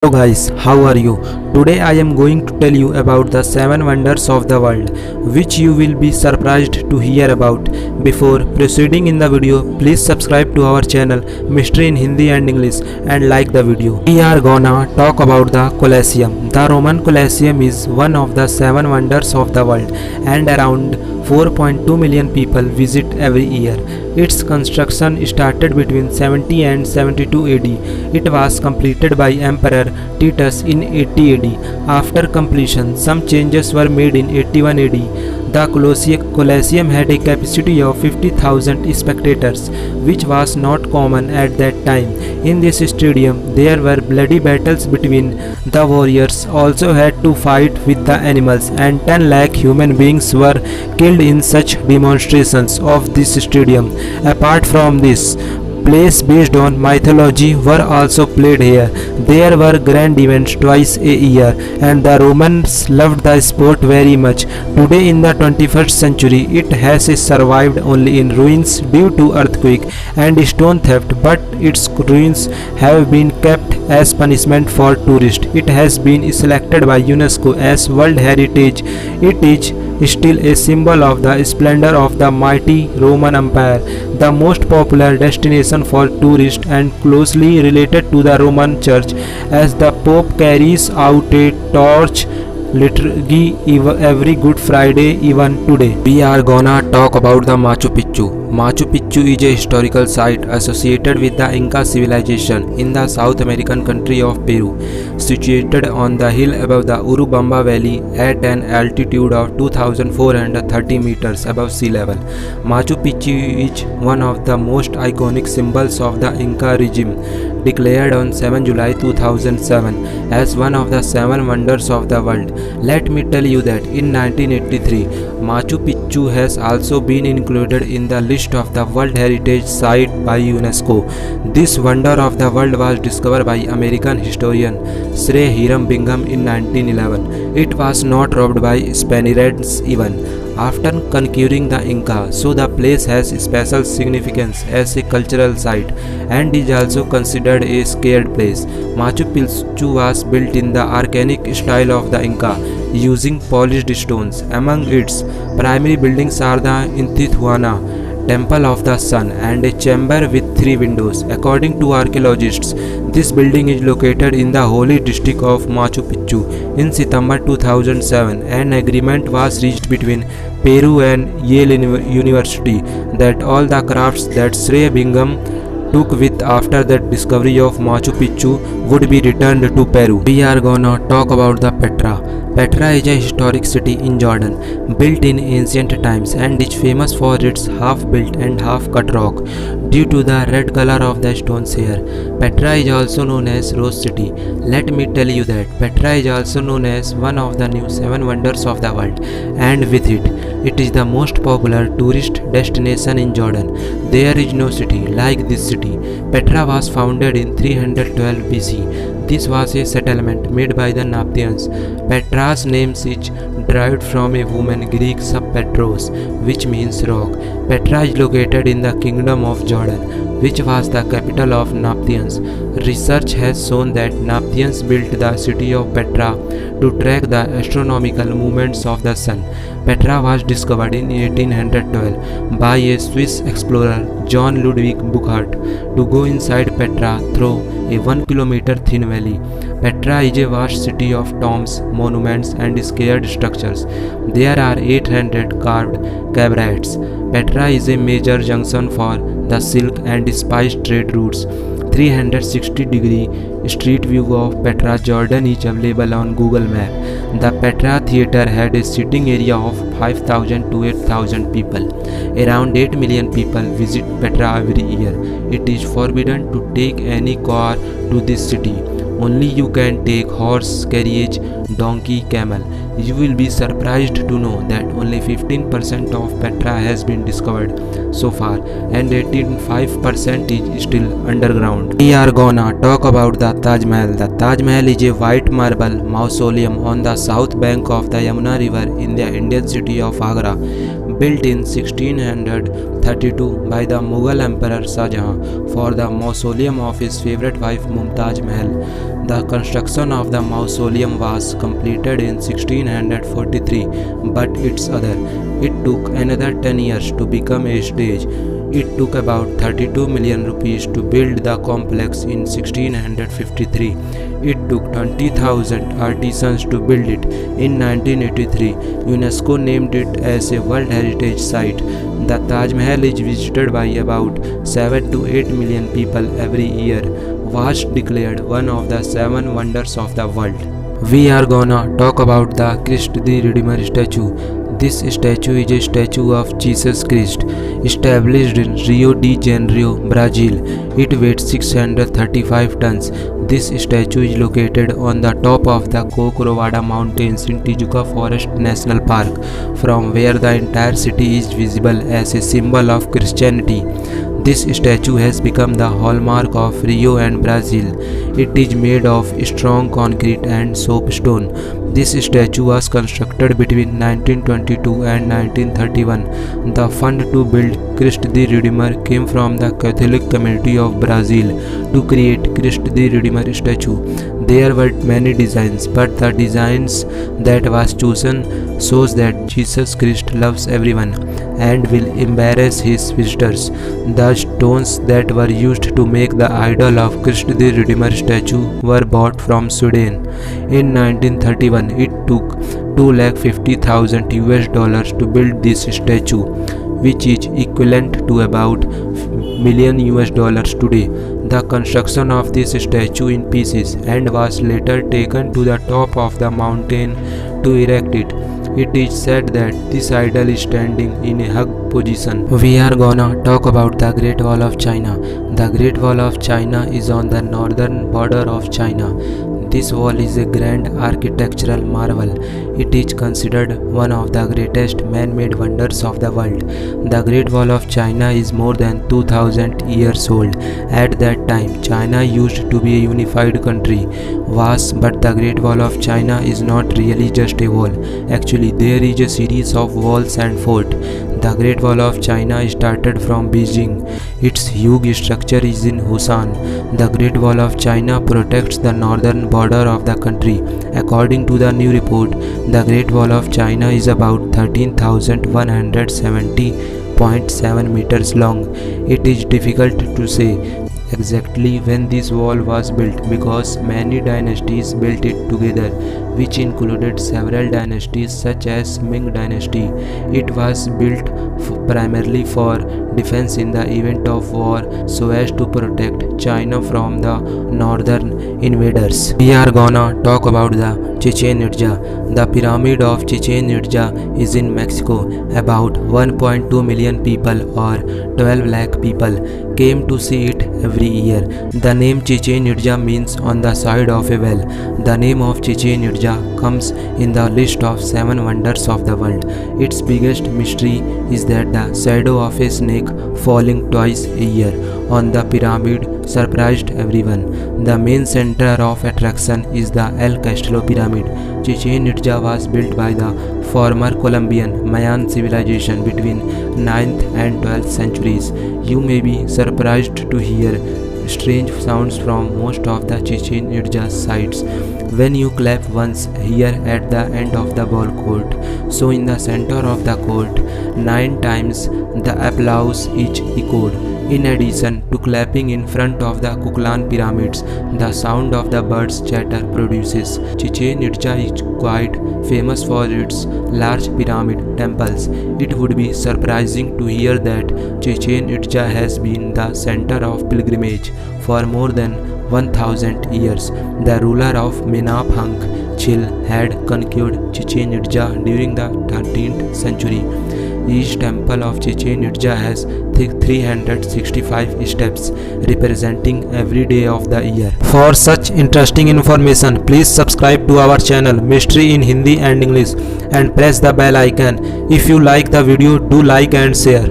Hello guys, how are you? Today I am going to tell you about the 7 wonders of the world, which you will be surprised to hear about. Before proceeding in the video, please subscribe to our channel Mystery in Hindi and English and like the video. We are gonna talk about the Colosseum. The Roman Colosseum is one of the 7 wonders of the world and around 4.2 million people visit every year. Its construction started between 70 and 72 AD. It was completed by Emperor Titus in 80 AD. After completion, some changes were made in 81 AD. The Colosseum had a capacity of 50,000 spectators, which was not common at that time. In this stadium, there were bloody battles between the warriors, also had to fight with the animals, and 10 lakh human beings were killed in such demonstrations of this stadium. Apart from this, plays based on mythology were also played here. There were grand events twice a year, and the Romans loved the sport very much. Today, in the 21st century, it has survived only in ruins due to earthquake and stone theft, but its ruins have been kept as punishment for tourists. It has been selected by UNESCO as World Heritage. It is still a symbol of the splendor of the mighty Roman Empire, the most popular destination for tourists and closely related to the Roman Church, as the Pope carries out a torch liturgy every Good Friday even today. We are gonna talk about the Machu Picchu. Machu Picchu is a historical site associated with the Inca civilization in the South American country of Peru, situated on the hill above the Urubamba Valley at an altitude of 2,430 meters above sea level. Machu Picchu is one of the most iconic symbols of the Inca regime, declared on 7 July 2007 as one of the 7 wonders of the world. Let me tell you that in 1983, Machu Picchu has also been included in the list of the World Heritage Site by UNESCO. This wonder of the world was discovered by American historian Sir Hiram Bingham in 1911. It was not robbed by Spaniards even after conquering the Inca, so the place has special significance as a cultural site and is also considered a sacred place. Machu Picchu was built in the archaic style of the Inca, using polished stones. Among its primary buildings are the Intihuatana Temple of the Sun and a chamber with 3 windows. According to archaeologists, this building is located in the holy district of Machu Picchu. In September 2007, an agreement was reached between Peru and Yale University that all the crafts that Sir Bingham took with after the discovery of Machu Picchu would be returned to Peru. We are gonna talk about the Petra. Petra is a historic city in Jordan, built in ancient times and is famous for its half-built and half-cut rock due to the red color of the stones here. Petra is also known as Rose City. Let me tell you that Petra is also known as one of the new 7 wonders of the world, and with it, it is the most popular tourist destination in Jordan. There is no city like this city. Petra was founded in 312 BC. This was a settlement made by the Nabateans. Petra's name is derived from a woman Greek sub Petros, which means rock. Petra is located in the Kingdom of Jordan, which was the capital of Nabateans. Research has shown that Nabateans built the city of Petra to track the astronomical movements of the sun. Petra was discovered in 1812 by a Swiss explorer John Ludwig Burckhardt. To go inside Petra through a 1 kilometer thin valley. Petra is a vast city of tombs, monuments and sacred structures. There are 800 carved cabarets. Petra is a major junction for the silk and spice trade routes. 360-degree street view of Petra, Jordan is available on Google Map. The Petra Theatre had a sitting area of 5,000 to 8,000 people. Around 8 million people visit Petra every year. It is forbidden to take any car to this city. Only you can take horse, carriage, donkey, camel. You will be surprised to know that only 15% of Petra has been discovered so far and 85% is still underground. We are gonna talk about the Taj Mahal. The Taj Mahal is a white marble mausoleum on the south bank of the Yamuna River in the Indian city of Agra. built in 1632 by the Mughal Emperor Shah Jahan for the mausoleum of his favorite wife Mumtaz Mahal. The construction of the mausoleum was completed in 1643, but it took another 10 years to become a stage. It took about 32 million rupees to build the complex in 1653. It took 20,000 artisans to build it. In 1983, UNESCO named it as a World Heritage Site. The Taj Mahal is visited by about 7 to 8 million people every year. Was declared one of the 7 wonders of the world. We are gonna talk about the Christ the Redeemer statue. This statue is a statue of Jesus Christ, established in Rio de Janeiro, Brazil. It weighs 635 tons. This statue is located on the top of the Corcovado Mountains in Tijuca Forest National Park, from where the entire city is visible as a symbol of Christianity. This statue has become the hallmark of Rio and Brazil. It is made of strong concrete and soapstone. This statue was constructed between 1922 and 1931. The fund to build Christ the Redeemer came from the Catholic community of Brazil to create Christ the Redeemer statue. There were many designs, but the designs that was chosen shows that Jesus Christ loves everyone and will embrace his visitors. The stones that were used to make the idol of Christ the Redeemer statue were bought from Sweden. In 1931, it took $250,000 to build this statue, which is equivalent to about $1 million today. The construction of this statue in pieces and was later taken to the top of the mountain to erect it. It is said that this idol is standing in a hug position. We are gonna talk about the Great Wall of China. The Great Wall of China is on the northern border of China. This wall is a grand architectural marvel. It is considered one of the greatest man-made wonders of the world. The Great Wall of China is more than 2000 years old. At that time, China used to be a unified country. But the Great Wall of China is not really just a wall. Actually, there is a series of walls and forts. The Great Wall of China started from Beijing. Its huge structure is in Husan. The Great Wall of China protects the northern border of the country. According to the new report, the Great Wall of China is about 13,170.7 meters long. It is difficult to say exactly when this wall was built because many dynasties built it together, which included several dynasties such as Ming Dynasty. It was built primarily for defense in the event of war so as to protect China from the northern invaders. We are gonna talk about the Chichen Itza. The pyramid of Chichen Itza is in Mexico. About 1.2 million people or 12 lakh people came to see it every year. The name Chichen Itza means on the side of a well. The name of Chichen Itza comes in the list of 7 wonders of the world. Its biggest mystery is that the shadow of a snake falling twice a year on the pyramid surprised everyone. The main center of attraction is the El Castillo Pyramid. Chichen Itza was built by the former Colombian Mayan civilization between 9th and 12th centuries. You may be surprised to hear strange sounds from most of the Chichen Itza sites. When you clap once here at the end of the ball court, so in the center of the court, 9 times the applause is echoed. In addition to clapping in front of the Kuklan pyramids, the sound of the birds' chatter produces. Chichen Itza is quite famous for its large pyramid temples. It would be surprising to hear that Chichen Itza has been the center of pilgrimage for more than 1000 years. The ruler of Minaphank Chil had conquered Chichen Itza during the 13th century. Each temple of Chichen Itza has 365 steps representing every day of the year. For such interesting information, please subscribe to our channel Mystery in Hindi and English and press the bell icon. If you like the video, do like and share.